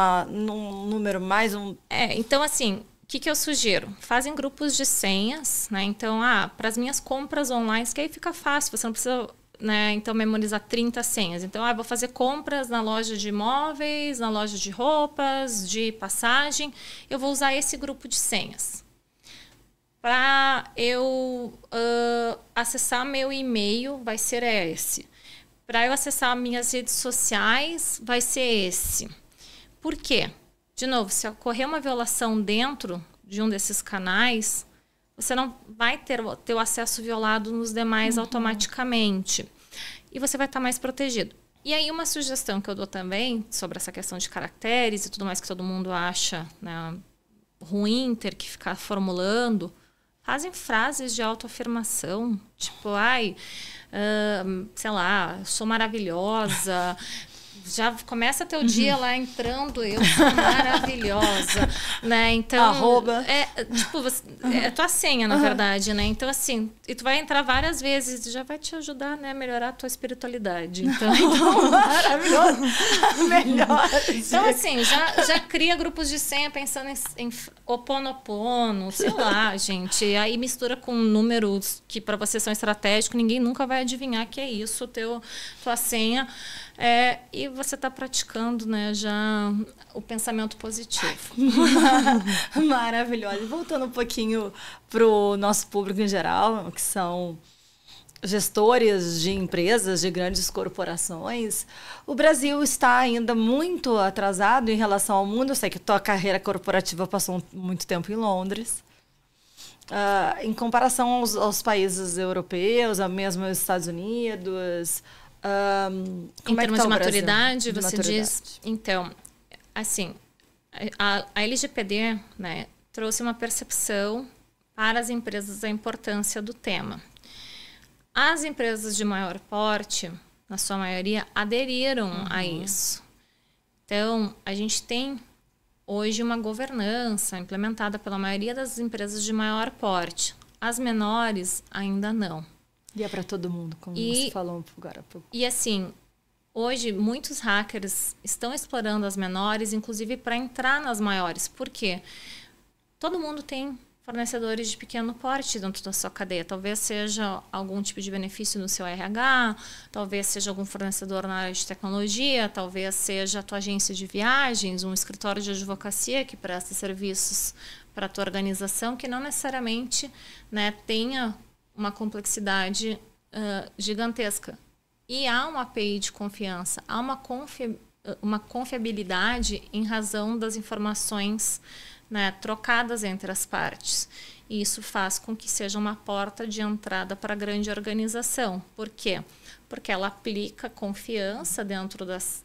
número, mais um... Então, assim, o que eu sugiro? Fazem grupos de senhas, né? Então, para as minhas compras online, que aí fica fácil, você não precisa... Né? Então, memorizar 30 senhas. Então, vou fazer compras na loja de imóveis, na loja de roupas, de passagem. Eu vou usar esse grupo de senhas. Para eu acessar meu e-mail, vai ser esse. Para eu acessar minhas redes sociais, vai ser esse. Por quê? De novo, se ocorrer uma violação dentro de um desses canais, você não vai ter o acesso violado nos demais automaticamente. E você vai estar mais protegido. E aí, uma sugestão que eu dou também sobre essa questão de caracteres e tudo mais que todo mundo acha, né, ruim ter que ficar formulando, fazem frases de autoafirmação. Tipo, sei lá, sou maravilhosa. já começa teu dia lá entrando, eu sou maravilhosa, né? Então, é tua senha, na verdade, né? Então, assim, e tu vai entrar várias vezes, já vai te ajudar, né, a melhorar a tua espiritualidade. Então maravilhoso. Melhor. Então, assim, já cria grupos de senha pensando em Ho'oponopono, sei lá, gente. Aí mistura com números que para você são estratégicos, ninguém nunca vai adivinhar que é isso, tua senha. E você está praticando, né, já o pensamento positivo. Maravilhoso. Voltando um pouquinho para o nosso público em geral, que são gestores de empresas, de grandes corporações, o Brasil está ainda muito atrasado em relação ao mundo. Eu sei que tua carreira corporativa passou muito tempo em Londres. Em comparação aos países europeus, mesmo os Estados Unidos... em termos de maturidade, você diz... Então, assim, a LGPD, né, trouxe uma percepção para as empresas da importância do tema. As empresas de maior porte, na sua maioria, aderiram a isso. Então, a gente tem hoje uma governança implementada pela maioria das empresas de maior porte. As menores ainda não. E é para todo mundo, como você falou agora há pouco. E assim, hoje muitos hackers estão explorando as menores, inclusive para entrar nas maiores. Por quê? Todo mundo tem fornecedores de pequeno porte dentro da sua cadeia. Talvez seja algum tipo de benefício no seu RH, talvez seja algum fornecedor na área de tecnologia, talvez seja a tua agência de viagens, um escritório de advocacia que presta serviços para a tua organização, que não necessariamente, né, tenha uma complexidade gigantesca. E há uma API de confiança, há uma confiabilidade em razão das informações, né, trocadas entre as partes. E isso faz com que seja uma porta de entrada para a grande organização. Por quê? Porque ela aplica confiança dentro dos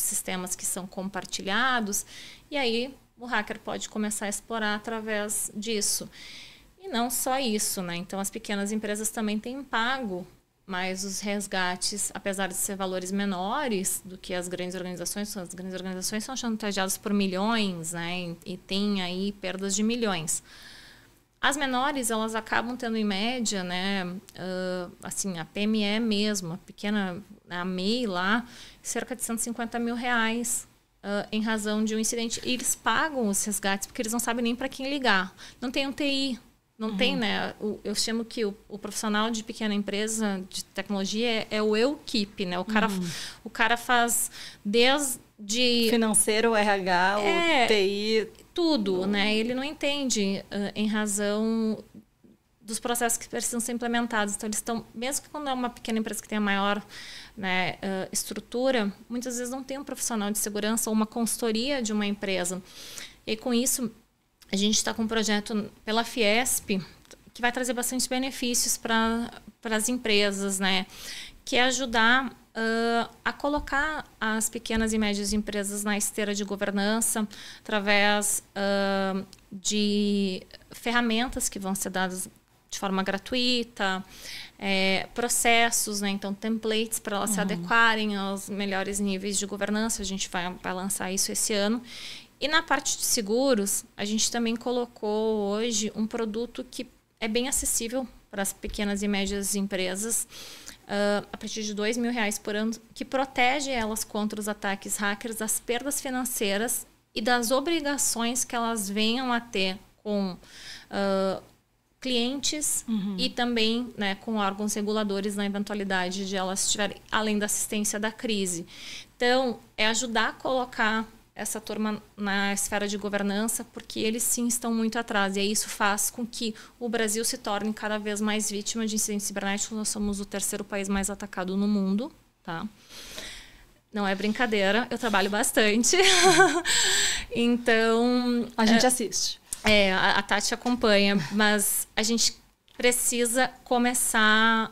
sistemas que são compartilhados, e aí o hacker pode começar a explorar através disso. E não só isso, né? Então, as pequenas empresas também têm pago mais os resgates, apesar de ser valores menores do que as grandes organizações. As grandes organizações são chantageadas por milhões, né? E tem aí perdas de milhões. As menores, elas acabam tendo em média, né? Assim, a PME mesmo, a pequena, a MEI lá, cerca de R$150 mil em razão de um incidente. E eles pagam os resgates porque eles não sabem nem para quem ligar. Não tem um TI. Não tem, né? Eu chamo que o profissional de pequena empresa de tecnologia é o eu-keep, né? O cara faz desde... financeiro, o RH, o TI... Tudo, né? Ele não entende em razão dos processos que precisam ser implementados. Então, eles estão... Mesmo que quando é uma pequena empresa que tenha maior, né, estrutura, muitas vezes não tem um profissional de segurança ou uma consultoria de uma empresa. E com isso... A gente está com um projeto pela Fiesp que vai trazer bastante benefícios para as empresas, né? Que é ajudar a colocar as pequenas e médias empresas na esteira de governança através de ferramentas que vão ser dadas de forma gratuita, processos, né? Então templates para elas se adequarem aos melhores níveis de governança. A gente vai lançar isso esse ano. E na parte de seguros, a gente também colocou hoje um produto que é bem acessível para as pequenas e médias empresas, a partir de R$2.000 por ano, que protege elas contra os ataques hackers, das perdas financeiras e das obrigações que elas venham a ter com clientes e também, né, com órgãos reguladores na eventualidade de elas estiverem além da assistência da crise. Então, é ajudar a colocar essa turma na esfera de governança, porque eles sim estão muito atrás. E isso faz com que o Brasil se torne cada vez mais vítima de incidentes cibernéticos. Nós somos o 3º país mais atacado no mundo, tá? Não é brincadeira, eu trabalho bastante. Então... A gente assiste. A Tati acompanha, mas a gente precisa começar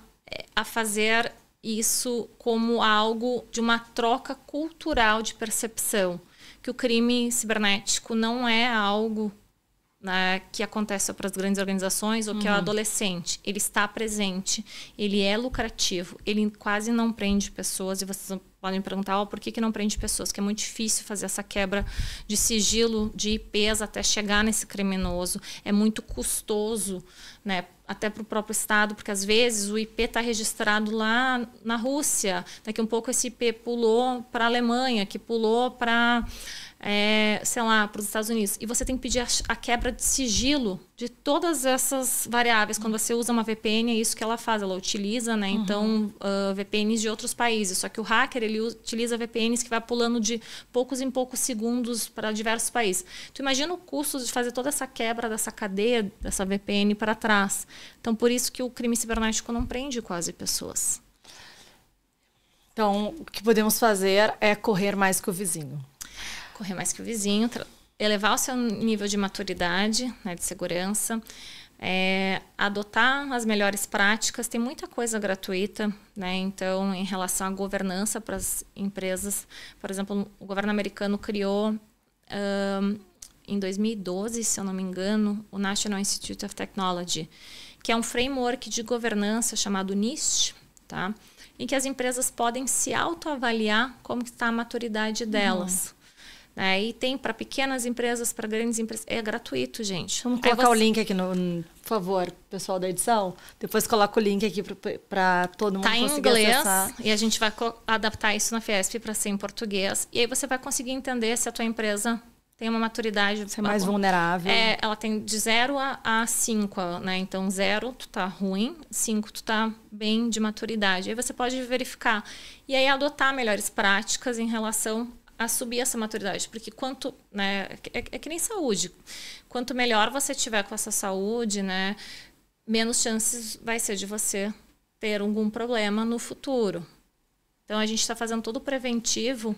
a fazer isso como algo de uma troca cultural de percepção. Que o crime cibernético não é algo, né, que acontece só para as grandes organizações ou que é o adolescente. Ele está presente, ele é lucrativo, ele quase não prende pessoas e vocês podem me perguntar por que não prende pessoas, que é muito difícil fazer essa quebra de sigilo de IPs até chegar nesse criminoso. É muito custoso, né? Até para o próprio Estado, porque às vezes o IP está registrado lá na Rússia, daqui um pouco esse IP pulou para a Alemanha, que pulou para, sei lá, para os Estados Unidos. E você tem que pedir a quebra de sigilo de todas essas variáveis. Quando você usa uma VPN, é isso que ela faz, ela utiliza, né? Então, VPNs de outros países. Só que o hacker, ele utiliza VPNs que vai pulando de poucos em poucos segundos para diversos países. Tu imagina o custo de fazer toda essa quebra dessa cadeia, dessa VPN para trás. Então, por isso que o crime cibernético não prende quase pessoas. Então, o que podemos fazer é correr mais que o vizinho. Correr mais que o vizinho, elevar o seu nível de maturidade, né, de segurança, adotar as melhores práticas. Tem muita coisa gratuita, né? Então, em relação à governança para as empresas, por exemplo, o governo americano criou em 2012, se eu não me engano, o National Institute of Technology, que é um framework de governança chamado NIST, tá? Em que as empresas podem se autoavaliar como está a maturidade delas. E tem para pequenas empresas, para grandes empresas. É gratuito, gente. Vamos colocar o link aqui, por favor, pessoal da edição. Depois coloca o link aqui para todo mundo conseguir acessar. Tá em inglês e a gente vai adaptar isso na Fiesp para ser em português. E aí você vai conseguir entender se a tua empresa tem uma maturidade. Ser mais vulnerável. Ela tem de 0 a 5, né? Então, 0, tu tá ruim, 5, tu tá bem de maturidade. Aí você pode verificar. E aí adotar melhores práticas em relação a subir essa maturidade. Porque quanto, né? É que nem saúde. Quanto melhor você tiver com essa saúde, né? Menos chances vai ser de você ter algum problema no futuro. Então, a gente está fazendo todo o preventivo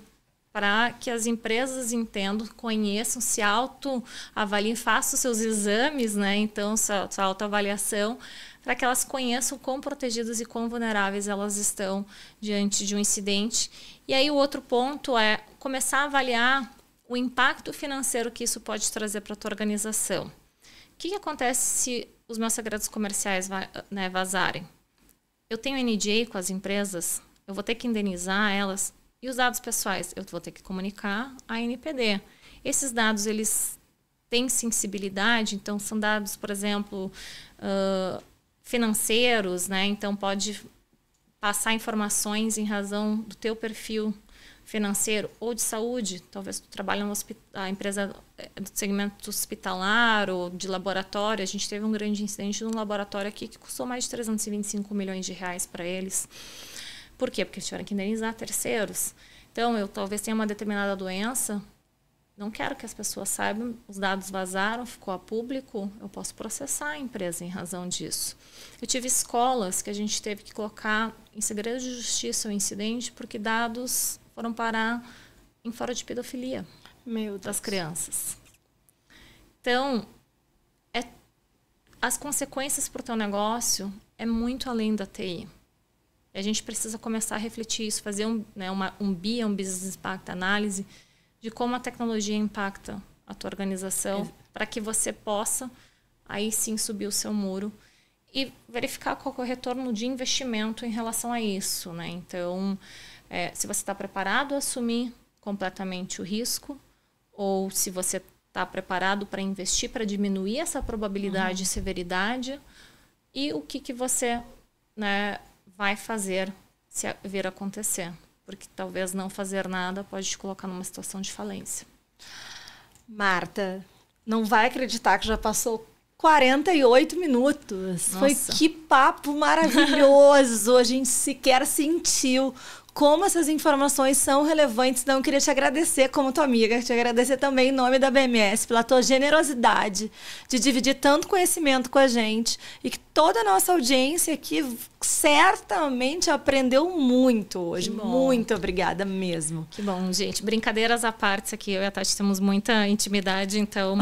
para que as empresas entendam, conheçam, se autoavaliem, façam seus exames, né? Então, sua autoavaliação, para que elas conheçam quão protegidas e quão vulneráveis elas estão diante de um incidente. E aí o outro ponto é começar a avaliar o impacto financeiro que isso pode trazer para a tua organização. O que acontece se os meus segredos comerciais vazarem? Eu tenho NDA com as empresas, eu vou ter que indenizar elas. E os dados pessoais, eu vou ter que comunicar à NPD. Esses dados, eles têm sensibilidade, então são dados, por exemplo, financeiros, né? Então pode passar informações em razão do teu perfil financeiro ou de saúde. Talvez tu trabalhe a empresa do segmento hospitalar ou de laboratório. A gente teve um grande incidente num laboratório aqui que custou mais de 325 milhões de reais para eles. Por quê? Porque eles tiveram que indenizar terceiros. Então, eu talvez tenha uma determinada doença, não quero que as pessoas saibam, os dados vazaram, ficou a público, eu posso processar a empresa em razão disso. Eu tive escolas que a gente teve que colocar em segredo de justiça o incidente porque dados foram parar em fórum de pedofilia das crianças. Então, as consequências para o teu negócio é muito além da TI. E a gente precisa começar a refletir isso, fazer um BIA, um Business Impact Análise, de como a tecnologia impacta a tua organização, para que você possa, aí sim, subir o seu muro e verificar qual é o retorno de investimento em relação a isso, né? Então, se você está preparado a assumir completamente o risco, ou se você está preparado para investir, para diminuir essa probabilidade e severidade, e o que você, né, vai fazer se vir acontecer. Porque talvez não fazer nada pode te colocar numa situação de falência. Marta, não vai acreditar que já passou 48 minutos. Nossa. Foi que papo maravilhoso. A gente sequer sentiu como essas informações são relevantes. Então, eu queria te agradecer como tua amiga, te agradecer também em nome da BMS pela tua generosidade de dividir tanto conhecimento com a gente e que toda a nossa audiência aqui certamente aprendeu muito hoje. Muito obrigada mesmo. Que bom, gente. Brincadeiras à parte aqui, eu e a Tati temos muita intimidade, então...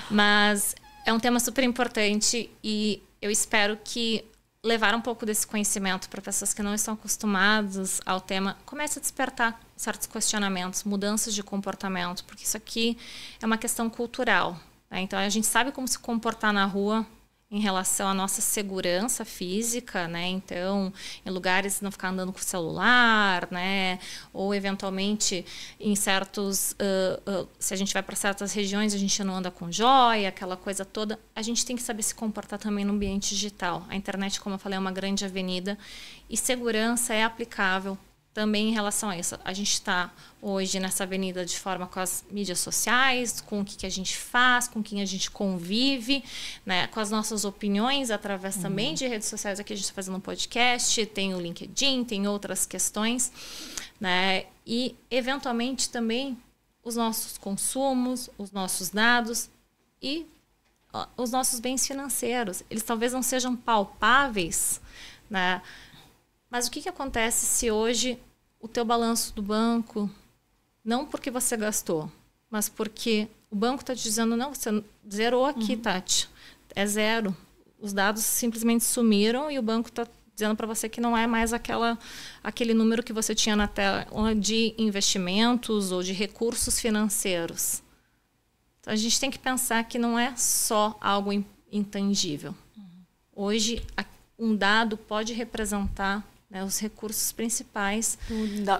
Mas é um tema super importante e eu espero que levar um pouco desse conhecimento para pessoas que não estão acostumadas ao tema, comece a despertar certos questionamentos, mudanças de comportamento, porque isso aqui é uma questão cultural, né? Então, a gente sabe como se comportar na rua, em relação à nossa segurança física, né? Então, em lugares não ficar andando com o celular, né? Ou eventualmente em certos, se a gente vai para certas regiões, a gente não anda com joia, aquela coisa toda. A gente tem que saber se comportar também no ambiente digital. A internet, como eu falei, é uma grande avenida e segurança é aplicável também em relação a isso. A gente está hoje nessa avenida de forma com as mídias sociais, com o que a gente faz, com quem a gente convive, né, com as nossas opiniões através também de redes sociais. Aqui a gente está fazendo um podcast, tem o LinkedIn, tem outras questões, né, e eventualmente também os nossos consumos, os nossos dados e os nossos bens financeiros. Eles talvez não sejam palpáveis, né? Mas o que acontece se hoje o teu balanço do banco, não porque você gastou, mas porque o banco está te dizendo, não, você zerou aqui, Tati, é zero. Os dados simplesmente sumiram e o banco está dizendo para você que não é mais aquele número que você tinha na tela de investimentos ou de recursos financeiros. Então, a gente tem que pensar que não é só algo intangível. Hoje, um dado pode representar, né, os recursos principais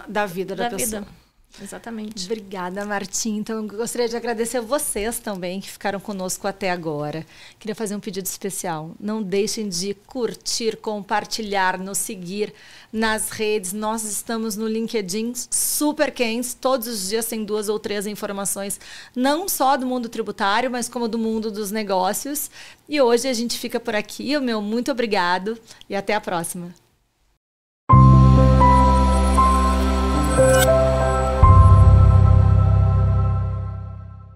da vida da pessoa. Vida. Exatamente. Obrigada, Martim. Então, eu gostaria de agradecer a vocês também que ficaram conosco até agora. Queria fazer um pedido especial. Não deixem de curtir, compartilhar, nos seguir nas redes. Nós estamos no LinkedIn super quentes. Todos os dias tem 2 ou 3 informações, não só do mundo tributário, mas como do mundo dos negócios. E hoje a gente fica por aqui. O meu muito obrigado e até a próxima.